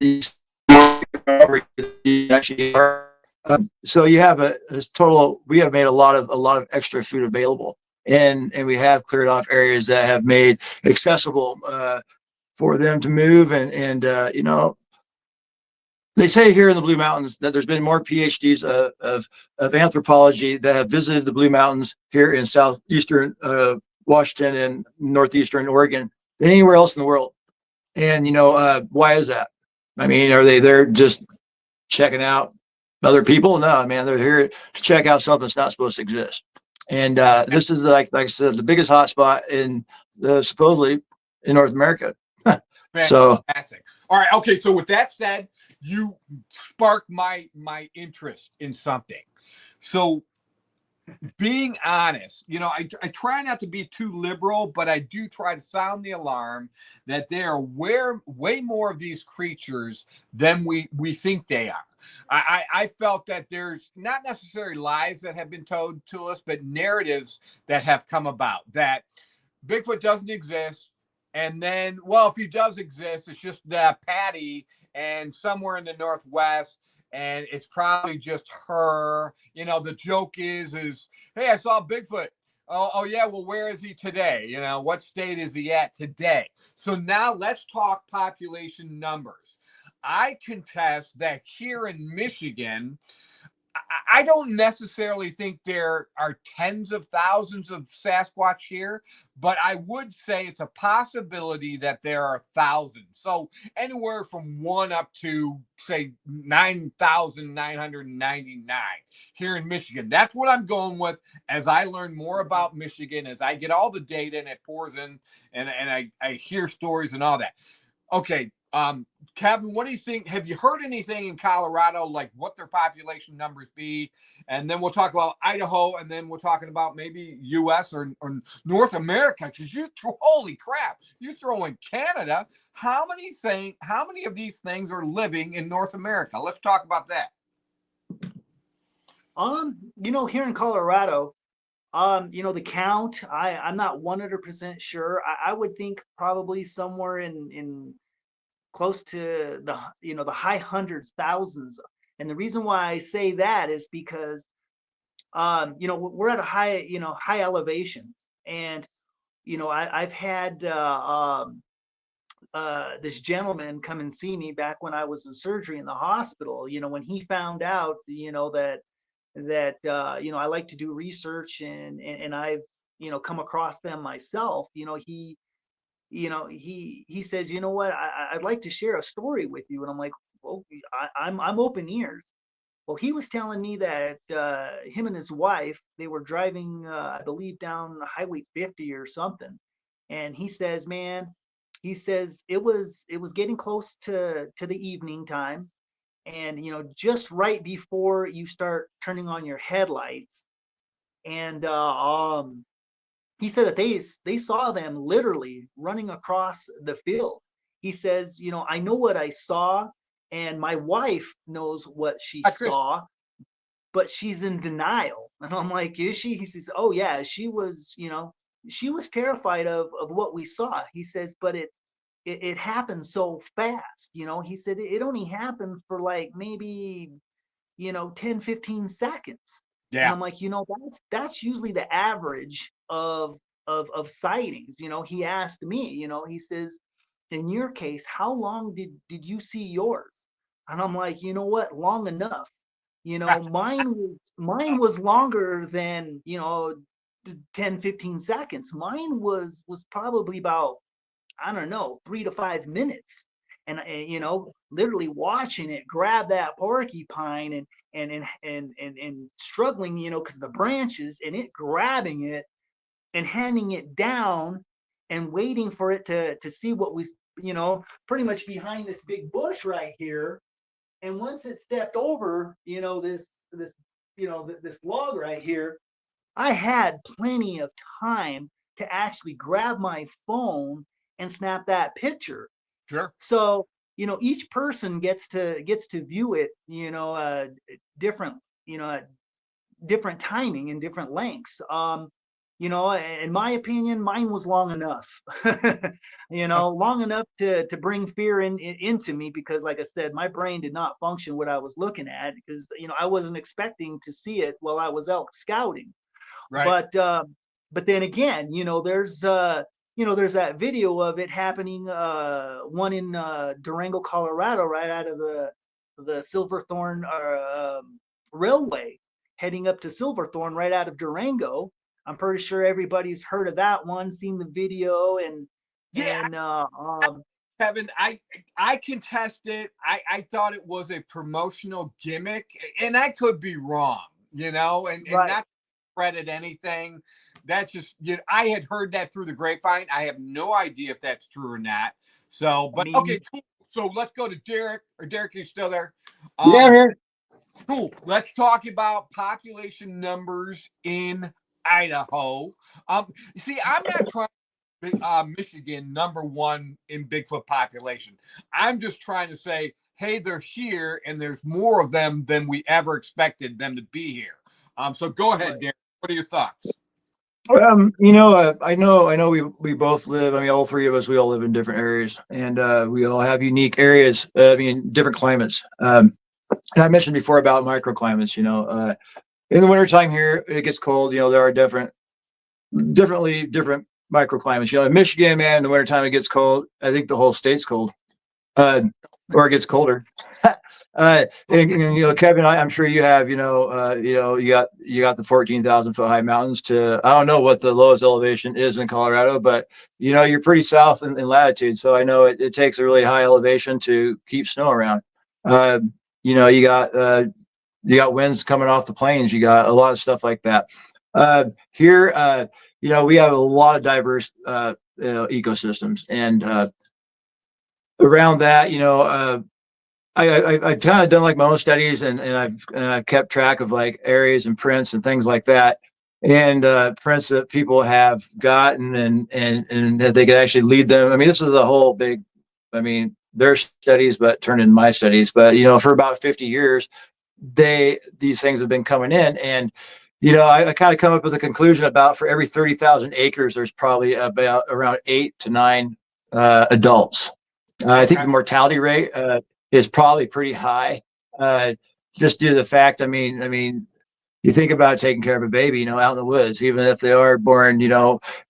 these actually are. So you have a total. We have made a lot of extra food available, and we have cleared off areas that have made accessible for them to move. And you know, they say here in the Blue Mountains that there's been more PhDs of anthropology that have visited the Blue Mountains here in southeastern Washington and northeastern Oregon than anywhere else in the world. And you know, why is that? I mean, are they there just checking out other people? No, man, they're here to check out something that's not supposed to exist. And this is like I said, the biggest hotspot in supposedly in North America. So Fantastic. All right. Okay. So with that said, you sparked my interest in something. So being honest, you know, I try not to be too liberal, but I do try to sound the alarm that there are way more of these creatures than we think they are. I felt that there's not necessarily lies that have been told to us, but narratives that have come about that Bigfoot doesn't exist. And then, well, if he does exist, it's just Patty and somewhere in the Northwest, and it's probably just her. You know, the joke is, hey, I saw Bigfoot. Oh yeah, well, where is he today? You know, what state is he at today? So now let's talk population numbers. I contest that here in Michigan, I don't necessarily think there are tens of thousands of Sasquatch here, but I would say it's a possibility that there are thousands. So anywhere from 1 up to, say, 9,999 here in Michigan. That's what I'm going with as I learn more about Michigan, as I get all the data and it pours in, and I hear stories and all that. Okay. Kevin, what do you think? Have you heard anything in Colorado, like what their population numbers be? And then we'll talk about Idaho, and then we're talking about maybe U.S. or North America, because holy crap, you throw in Canada. How many of these things are living in North America? Let's talk about that. You know, here in Colorado, you know, the count, I'm not 100% sure. I would think probably somewhere in close to the, you know, the high hundreds, thousands. And the reason why I say that is because, you know, we're at a high elevations. And, you know, I've had this gentleman come and see me back when I was in surgery in the hospital. You know, when he found out, you know, that you know, I like to do research and I've, you know, come across them myself. You know, he says, you know what, I'd like to share a story with you. And I'm like, well, I'm open ears. Well, he was telling me that him and his wife, they were driving, I believe, down Highway 50 or something. And he says, man, he says it was getting close to the evening time. And, you know, just right before you start turning on your headlights. And he said that they saw them literally running across the field. He says, you know, I know what I saw, and my wife knows what she saw, but she's in denial. And I'm like, is she? He says, oh yeah, she was, you know, she was terrified of what we saw. He says, but it happened so fast. He said it only happened for like maybe 10, 15 seconds. And Yeah. I'm like, that's usually the average of sightings. He asked me, he says, in your case, how long did you see yours? And I'm like, you know what, long enough. Mine was longer than 10, 15 seconds. Mine was probably about, I don't know, 3 to 5 minutes. And literally watching it grab that porcupine and struggling, because the branches, and it grabbing it and handing it down and waiting for it to see what was, pretty much behind this big bush right here. And once it stepped over, this log right here, I had plenty of time to actually grab my phone and snap that picture. Sure. So, each person gets to view it, different, different timing and different lengths. In my opinion, mine was long enough, long enough to bring fear into me, because like I said, my brain did not function what I was looking at, because, I wasn't expecting to see it while I was elk scouting. Right. But then again, there's that video of it happening, one in Durango, Colorado, right out of the Silverthorne railway, heading up to Silverthorne, right out of Durango. I'm pretty sure everybody's heard of that one, seen the video, and Kevin, I contest it. I thought it was a promotional gimmick, and I could be wrong, and right. not credit anything. That's just, I had heard that through the grapevine. I have no idea if that's true or not. So, but okay, cool. So let's go to Darrick. Or Darrick, you still there? Yeah, man. Cool. Let's talk about population numbers in Idaho. See, I'm not trying to Michigan #1 in Bigfoot population. I'm just trying to say, hey, they're here, and there's more of them than we ever expected them to be here. So go ahead, Darrick. What are your thoughts? I know we both live. I mean, all three of us, we all live in different areas, and we all have unique areas. Different climates. And I mentioned before about microclimates. In the wintertime here, it gets cold. There are different microclimates. In Michigan, man, in the wintertime it gets cold. I think the whole state's cold, or it gets colder. And Kevin, I'm sure you have, you got the 14,000 foot high mountains to, I don't know what the lowest elevation is in Colorado, but you're pretty south in latitude. So I know it takes a really high elevation to keep snow around. You got winds coming off the plains. You got a lot of stuff like that. Here, we have a lot of diverse, ecosystems, and around that, I've kind of done like my own studies, and I've kept track of like areas and prints and things like that, and prints that people have gotten and that they could actually lead them. I mean, this is a whole big, their studies, but turned into my studies. But for about 50 years, these things have been coming in, and I kind of come up with a conclusion about for every 30,000 acres, there's probably about around 8 to 9 adults. I think the mortality rate is probably pretty high, just due to the fact. You think about taking care of a baby, out in the woods, even if they are born,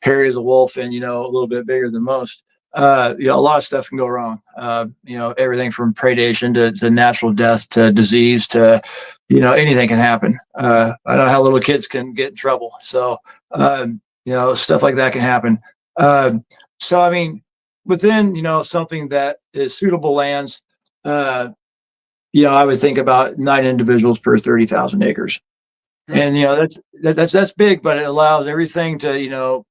hairy as a wolf and a little bit bigger than most. A lot of stuff can go wrong. Everything from predation to natural death to disease to, anything can happen. I know how little kids can get in trouble. So, stuff like that can happen. Within, something that is suitable lands, I would think about 9 individuals per 30,000 acres. And, that's big, but it allows everything to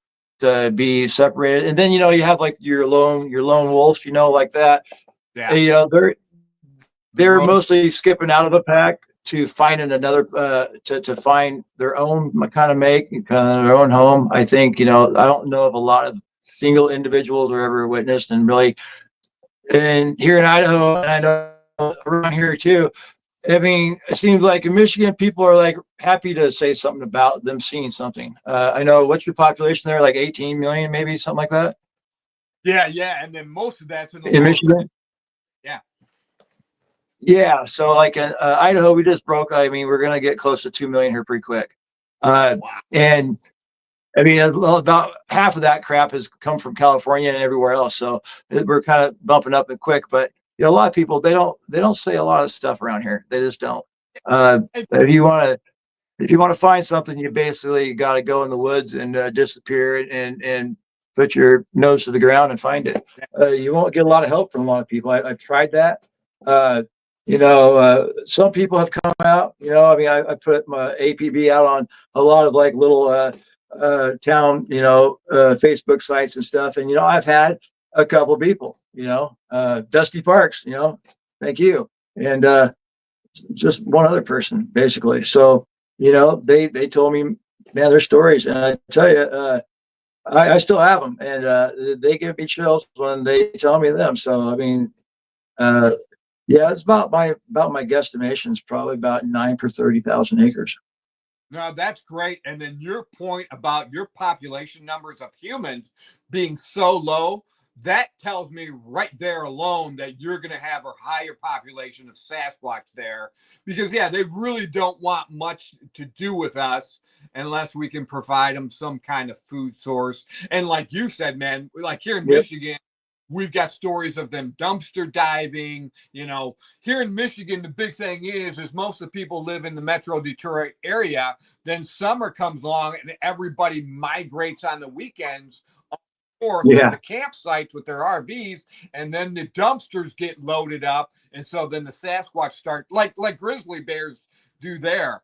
be separated. And then, you have like your lone wolves, like that. Yeah. And, they're mostly skipping out of a pack to finding another, to find their own kind of make, kind of their own home. I think, I don't know of a lot of single individuals or ever witnessed, and really, and here in Idaho, and I know around here too, it seems like in Michigan, people are like happy to say something about them seeing something. I know, what's your population there? Like 18 million, maybe something like that. Yeah, and then most of that's in the in lower. Michigan. Yeah. Yeah, so like in Idaho, we just broke. I mean, we're gonna get close to 2 million here pretty quick, Wow. and I mean about half of that crap has come from California and everywhere else. So we're kind of bumping up and quick. But a lot of people they don't say a lot of stuff around here. They just don't. If you want to find something, you basically got to go in the woods and disappear and put your nose to the ground and find it. You won't get a lot of help from a lot of people. I've tried that. Uh, some people have come out. I mean, I put my APB out on a lot of like little town, Facebook sites and stuff. And I've had a couple people. Dusty Parks. Thank you. And just one other person, basically. So they told me, man, their stories, and I tell you, I still have them, and they give me chills when they tell me them. So I mean, yeah, it's about my guesstimation is probably about 9 per 30,000 acres. No, that's great. And then your point about your population numbers of humans being so low, that tells me right there alone that you're going to have a higher population of Sasquatch there, because yeah, they really don't want much to do with us unless we can provide them some kind of food source. And like you said, man, like here in Michigan, we've got stories of them dumpster diving. Here in Michigan, the big thing is most of the people live in the Metro Detroit area. Then summer comes along and everybody migrates on the weekends north to the campsites with their RVs, and then the dumpsters get loaded up, and so then the Sasquatch start like grizzly bears do there.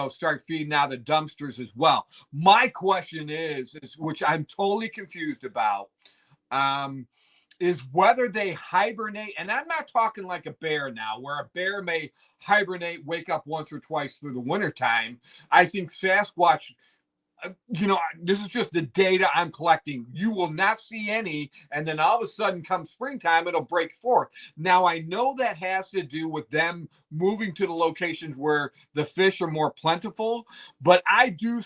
Start feeding out the dumpsters as well. My question is which I'm totally confused about, is whether they hibernate, and I'm not talking like a bear now, where a bear may hibernate, wake up once or twice through the wintertime. I think Sasquatch, this is just the data I'm collecting. You will not see any, and then all of a sudden, come springtime, it'll break forth. Now, I know that has to do with them moving to the locations where the fish are more plentiful, but I do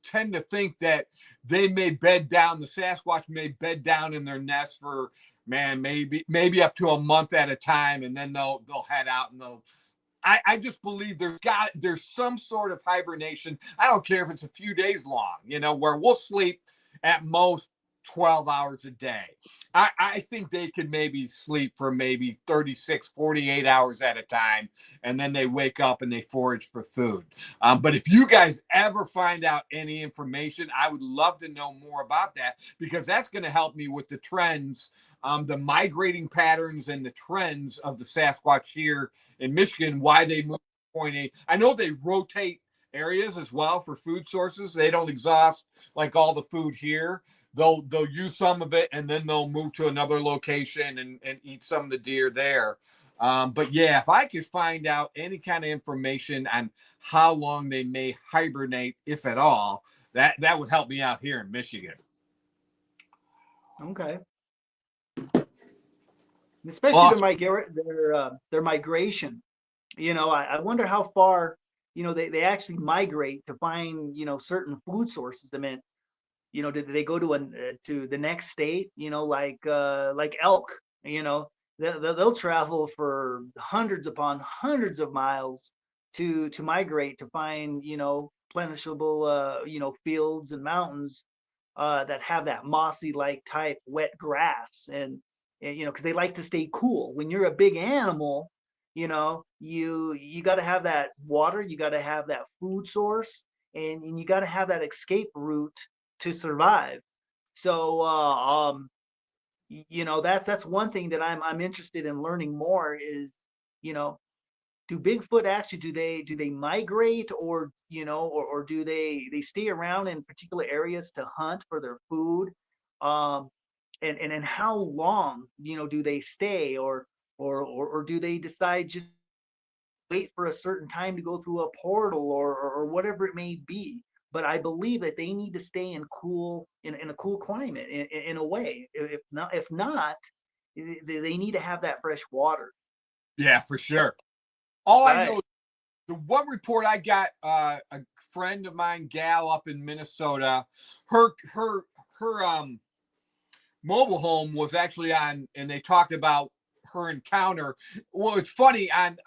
tend to think that they may bed down. The Sasquatch may bed down in their nest for maybe up to a month at a time, and then they'll head out and they'll. I just believe there's some sort of hibernation. I don't care if it's a few days long, where we'll sleep at most 12 hours a day. I think they could maybe sleep for maybe 36, 48 hours at a time, and then they wake up and they forage for food. But if you guys ever find out any information, I would love to know more about that, because that's going to help me with the trends, the migrating patterns and the trends of the Sasquatch here in Michigan, why they move to point A. I know they rotate areas as well for food sources. They don't exhaust like all the food here. They'll use some of it, and then they'll move to another location and eat some of the deer there. But yeah, if I could find out any kind of information on how long they may hibernate, if at all, that would help me out here in Michigan. Okay. Especially awesome. their migration. I wonder how far they actually migrate to find certain food sources. I mean, did they go to the next state? Like elk. They'll travel for hundreds upon hundreds of miles to migrate to find plenishable fields and mountains that have that mossy like type wet grass, and because they like to stay cool. When you're a big animal, you got to have that water, you got to have that food source, and you got to have that escape route to survive. So that's one thing that I'm interested in learning more is, do Bigfoot actually do they migrate, or or do they stay around in particular areas to hunt for their food? And how long do they stay, or do they decide just wait for a certain time to go through a portal, or whatever it may be? But I believe that they need to stay in a cool climate in a way. If not, they need to have that fresh water. Yeah, for sure. All right. I know, the one report I got, a friend of mine, gal up in Minnesota, her mobile home was actually on, and they talked about her encounter. Well, it's funny on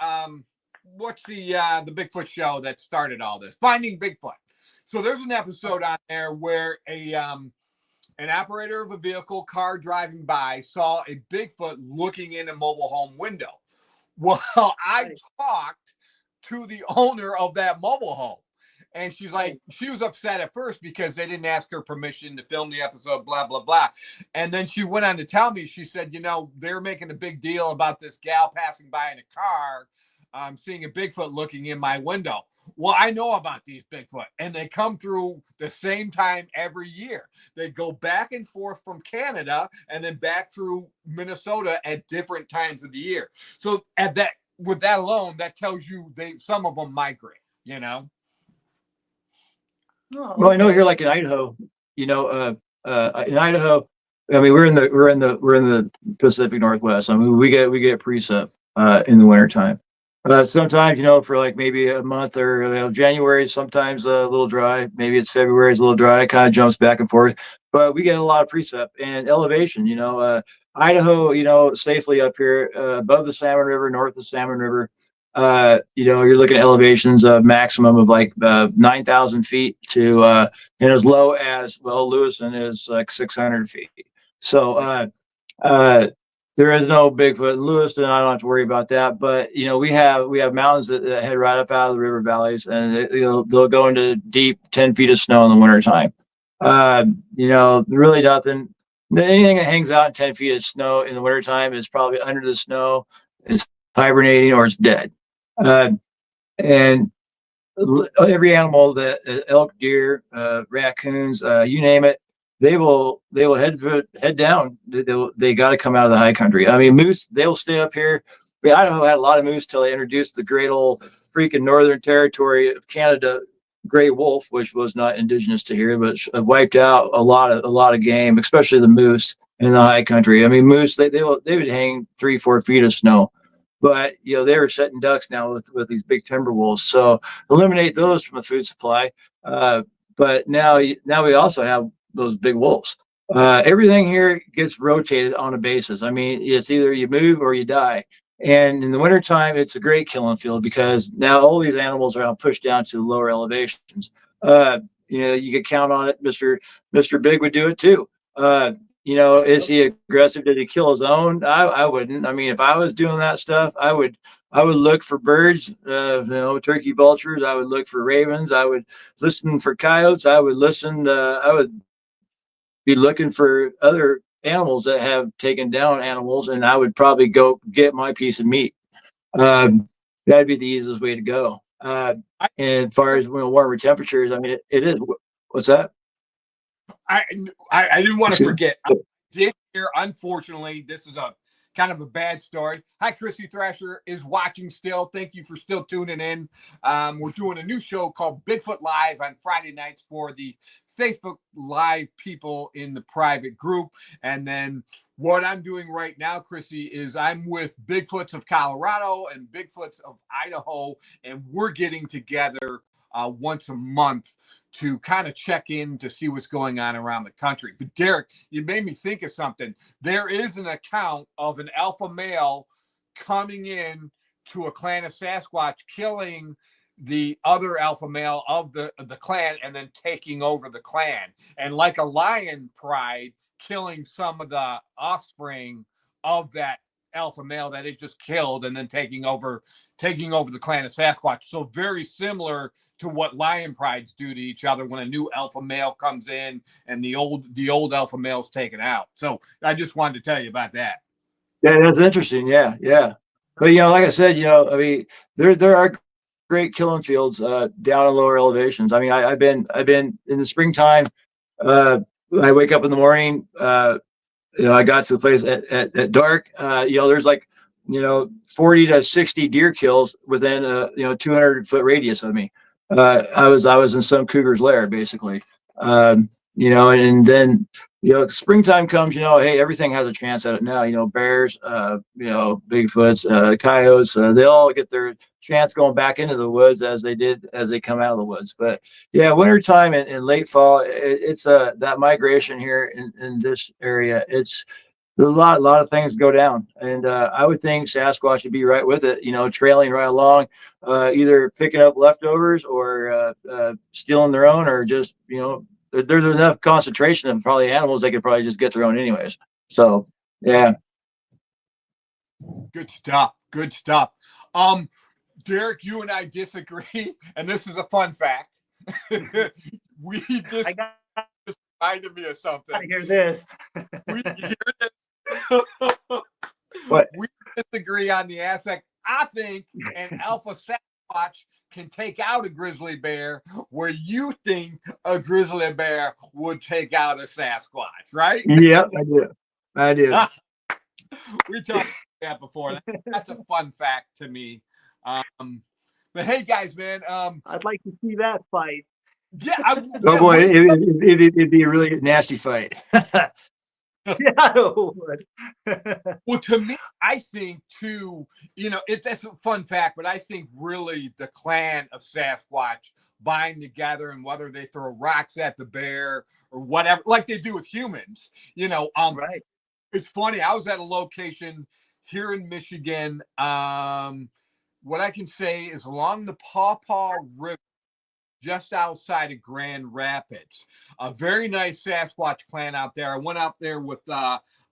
what's the Bigfoot show that started all this? Finding Bigfoot. So there's an episode on there where an operator of a vehicle car driving by saw a Bigfoot looking in a mobile home window. Well, I talked to the owner of that mobile home, and she's like, she was upset at first because they didn't ask her permission to film the episode, blah, blah, blah. And then she went on to tell me, she said, they're making a big deal about this gal passing by in a car, seeing a Bigfoot looking in my window. Well, I know about these Bigfoot, and they come through the same time every year. They go back and forth from Canada and then back through Minnesota at different times of the year. So with that alone, that tells you some of them migrate, Oh, Well, I know here, like in Idaho, in Idaho, I mean, we're in the Pacific Northwest. I mean, we get precip in the wintertime. Sometimes, for like maybe a month or January, sometimes a little dry. Maybe it's February, it's a little dry. It kind of jumps back and forth. But we get a lot of precip and elevation. Idaho, safely up here above the Salmon River, north of the Salmon River. You're looking at elevations of maximum of like 9,000 feet to and as low as Lewiston is like 600 feet. So there is no Bigfoot in Lewiston. I don't have to worry about that. But we have mountains that head right up out of the river valleys, and they'll go into deep 10 feet of snow in the wintertime. Really nothing. Anything that hangs out in 10 feet of snow in the wintertime is probably under the snow, it's hibernating, or it's dead. And every animal, that elk, deer, raccoons, you name it, they will head down. They got to come out of the high country. I mean, moose, they'll stay up here. I mean, Idaho had a lot of moose till they introduced the great old freaking Northern Territory of Canada gray wolf, which was not indigenous to here, but wiped out a lot of game, especially the moose in the high country. I mean, moose, they would hang 3-4 feet of snow. But they were setting ducks now with these big timber wolves, so eliminate those from the food supply. But now we also have those big wolves. Everything here gets rotated on a basis. I mean, it's either you move or you die. And in the wintertime, it's a great killing field because now all these animals are pushed down to lower elevations. You could count on it. Mr. Big would do it too. Is he aggressive? Did he kill his own? I wouldn't. I mean, if I was doing that stuff, I would look for birds, turkey, vultures. I would look for ravens. I would listen for coyotes. I would be looking for other animals that have taken down animals, and I would probably go get my piece of meat. That'd be the easiest way to go. And as far as warmer temperatures, I mean, it is. What's that? I didn't want to forget. I did hear, unfortunately, this is a kind of a bad story. Hi, Chrissy Thrasher is watching still. Thank you for still tuning in. We're doing a new show called Bigfoot Live on Friday nights for the Facebook Live people in the private group. And then what I'm doing right now, Chrissy, is I'm with Bigfoots of Colorado and Bigfoots of Idaho, and we're getting together once a month to kind of check in to see what's going on around the country. But Darrick, you made me think of something. There is an account of an alpha male coming in to a clan of Sasquatch, killing the other alpha male of the clan, and then taking over the clan. And like a lion pride, killing some of the offspring of that alpha male that it just killed, and then taking over the clan of Sasquatch. So very similar to what lion prides do to each other when a new alpha male comes in and the old alpha male's taken out. So I just wanted to tell you about that. Yeah, that's interesting. Yeah. But like I said, I mean, there are great killing fields down in lower elevations. I mean, I've been in the springtime. I wake up in the morning. I got to the place at dark. There's like 40 to 60 deer kills within a 200-foot radius of me. I was in some cougar's lair basically. And then springtime comes, hey, everything has a chance at it now. Bears, Bigfoots, coyotes, they all get their chance going back into the woods as they come out of the woods. But yeah, wintertime and late fall, it's that migration here in this area. It's a lot of things go down, and I would think Sasquatch would be right with it, trailing right along, either picking up leftovers or stealing their own, or just there's enough concentration of probably animals they could probably just get their own anyways. So yeah. Good stuff. Good stuff. Darrick, you and I disagree, and this is a fun fact. We just reminded me of something. I hear this. We hear this. What? We disagree on the aspect. I think an alpha Sasquatch can take out a grizzly bear where you think a grizzly bear would take out a Sasquatch, right? Yep, I do. We talked about that before. That's a fun fact to me. But hey, guys, man. I'd like to see that fight. Yeah. Oh boy, it'd be a really nasty fight. Yeah, it would. Well, to me, I think too, that's a fun fact, but I think really the clan of Sasquatch bind together, and whether they throw rocks at the bear or whatever, like they do with humans, Right. It's funny. I was at a location here in Michigan. What I can say is along the Paw Paw River, just outside of Grand Rapids. A very nice Sasquatch clan out there. I went out there with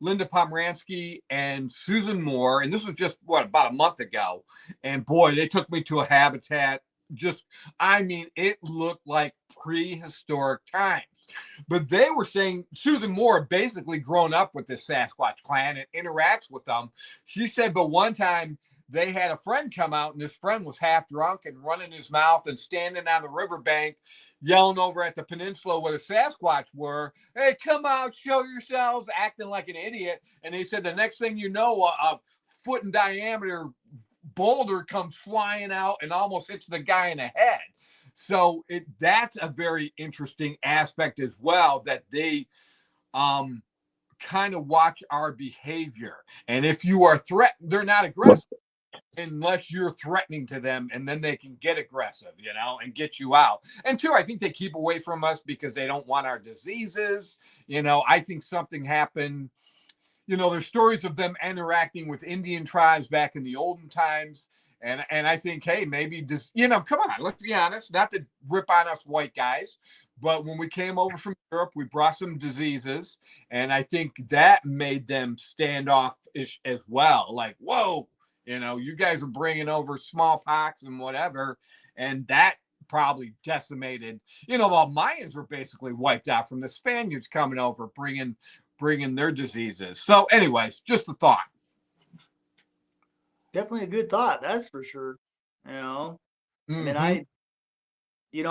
Linda Pomeranski and Susan Moore, and this was just, about a month ago. And boy, they took me to a habitat. It looked like prehistoric times. But they were saying Susan Moore basically grown up with this Sasquatch clan and interacts with them. She said, but one time, they had a friend come out, and this friend was half drunk and running his mouth and standing on the riverbank, yelling over at the peninsula where the Sasquatch were, "Hey, come out, show yourselves," acting like an idiot. And they said the next thing you know, a foot in diameter boulder comes flying out and almost hits the guy in the head. So that's a very interesting aspect as well, that they kind of watch our behavior. And if you are threatened, they're not aggressive unless you're threatening to them, and then they can get aggressive, and get you out. And two, I think they keep away from us because they don't want our diseases. I think something happened. There's stories of them interacting with Indian tribes back in the olden times. And I think, hey, maybe just, come on, let's be honest, not to rip on us white guys, but when we came over from Europe, we brought some diseases. And I think that made them standoffish as well. Like, whoa, you guys are bringing over smallpox and whatever. And that probably decimated, the Mayans were basically wiped out from the Spaniards coming over, bringing their diseases. So anyways, just a thought. Definitely a good thought. That's for sure. Mm-hmm. And I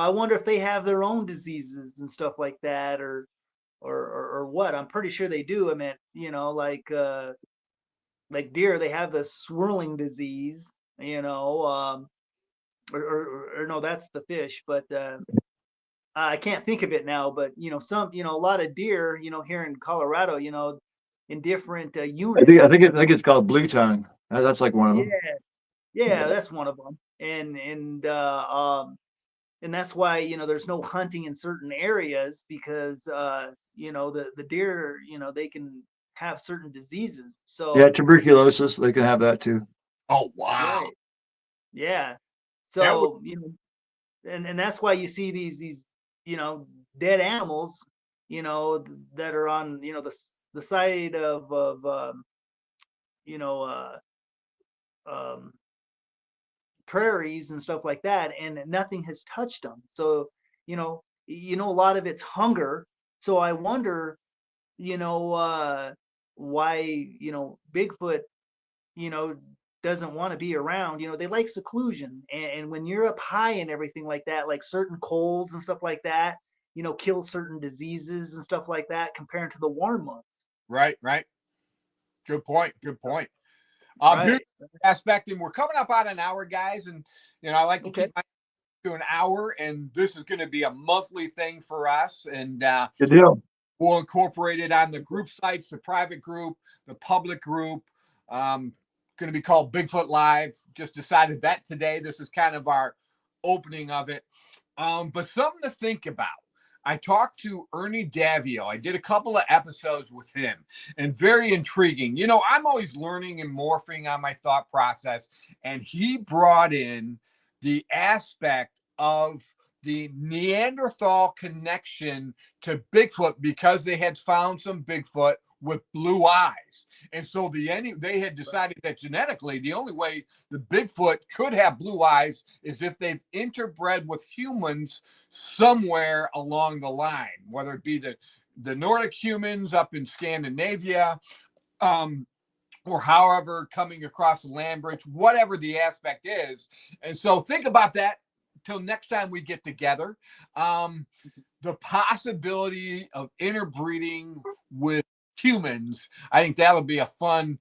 wonder if they have their own diseases and stuff like that, or what. I'm pretty sure they do. I mean, like deer, they have the swirling disease, or no, that's the fish, but I can't think of it now. But a lot of deer, here in Colorado, in different units. I think it's called blue tongue. That's like one of them. Yeah, that's one of them. And that's why there's no hunting in certain areas, because the deer, they can have certain diseases. So yeah, tuberculosis, they can have that too. Oh wow. Right. Yeah. So and that's why you see these dead animals, that are on the side of prairies and stuff like that, and nothing has touched them. So a lot of it's hunger. So I wonder why Bigfoot doesn't want to be around. They like seclusion, and when you're up high and everything like that, like certain colds and stuff like that, kill certain diseases and stuff like that, compared to the warm months. Right. Good point. Right. Here's the aspect, and we're coming up on an hour, guys, and I like to keep my to an hour, and this is going to be a monthly thing for us. And good deal. We'll incorporate it on the group sites, the private group, the public group. Going to be called Bigfoot Live. Just decided that today. This is kind of our opening of it. But something to think about. I talked to Ernie Davio. I did a couple of episodes with him, and very intriguing. You know, I'm always learning and morphing on my thought process, and he brought in the aspect of the Neanderthal connection to Bigfoot because they had found some Bigfoot with blue eyes. And so they had decided that genetically the only way the Bigfoot could have blue eyes is if they've interbred with humans somewhere along the line, whether it be the Nordic humans up in Scandinavia, or however coming across the land bridge, whatever the aspect is. And so think about that till next time we get together. The possibility of interbreeding with humans, I think that'll be a fun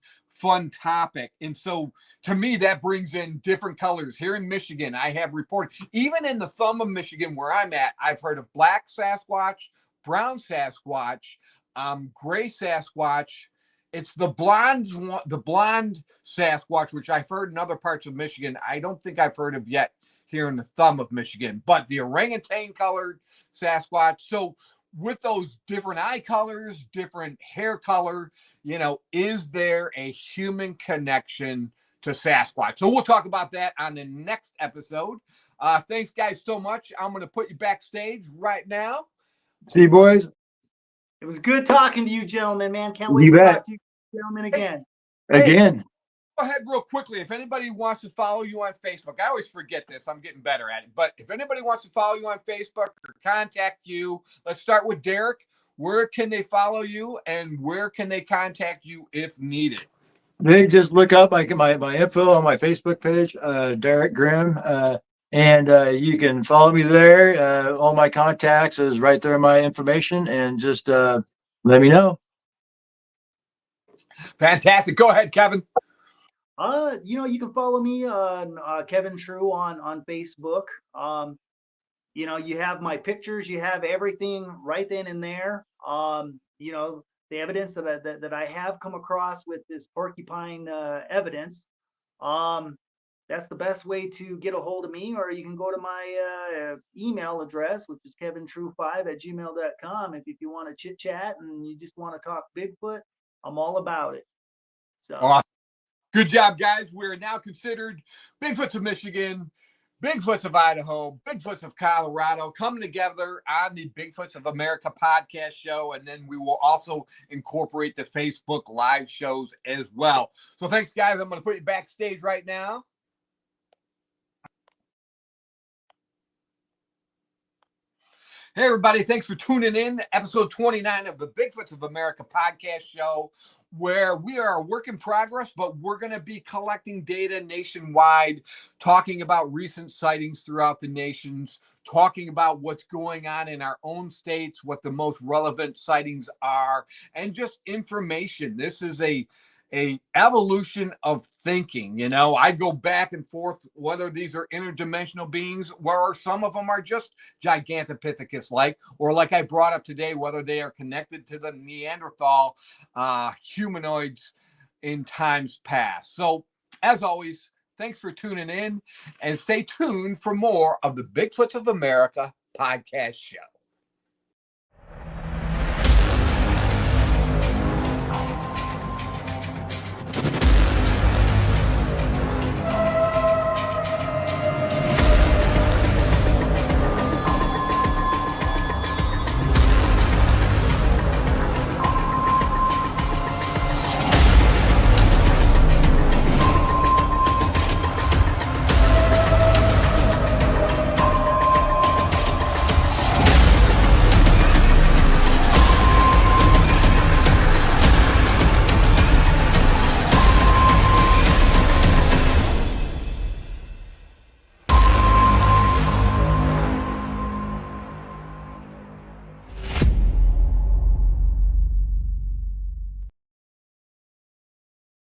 topic. And so to me, that brings in different colors. Here in Michigan, I have reported, even in the thumb of Michigan where I'm at, I've heard of black Sasquatch, brown Sasquatch, gray Sasquatch. It's the blonde Sasquatch, which I've heard in other parts of Michigan. I don't think I've heard of yet here in the thumb of Michigan, but the orangutan colored Sasquatch. So with those different eye colors, different hair color, you know, is there a human connection to Sasquatch? So we'll talk about that on the next episode. Thanks guys so much. I'm going to put you backstage right now. See you, boys. It was good talking to you, gentlemen, man. Can't wait You to bet. talk to you, gentlemen, again. Again. Go ahead real quickly. If anybody wants to follow you on Facebook, I always forget this. I'm getting better at it. But if anybody wants to follow you on Facebook or contact you, let's start with Darrick. Where can they follow you and where can they contact you if needed? They just look up my info on my Facebook page, Darrick Grimm, and you can follow me there. All my contacts is right there in my information, and just let me know. Fantastic. Go ahead, Kevin. You can follow me on Kevin Treu on Facebook. You have my pictures, you have everything right then and there. The evidence that I have come across with this porcupine evidence. That's the best way to get a hold of me, or you can go to my email address, which is kevintreu5@gmail.com. If you want to chit chat and you just want to talk Bigfoot, I'm all about it. So. Awesome. Good job, guys. We're now considered Bigfoots of Michigan, Bigfoots of Idaho, Bigfoots of Colorado, coming together on the Bigfoots of America podcast show. And then we will also incorporate the Facebook live shows as well. So thanks, guys. I'm going to put you backstage right now. Hey, everybody. Thanks for tuning in to episode 29 of the Bigfoots of America podcast show, where we are a work in progress, but we're going to be collecting data nationwide, talking about recent sightings throughout the nations, talking about what's going on in our own states, what the most relevant sightings are, and just information. This is a evolution of thinking. You know, I go back and forth whether these are interdimensional beings, or some of them are just Gigantopithecus like, or like I brought up today, whether they are connected to the Neanderthal humanoids in times past. So as always, thanks for tuning in, and stay tuned for more of the Bigfoots of America podcast show.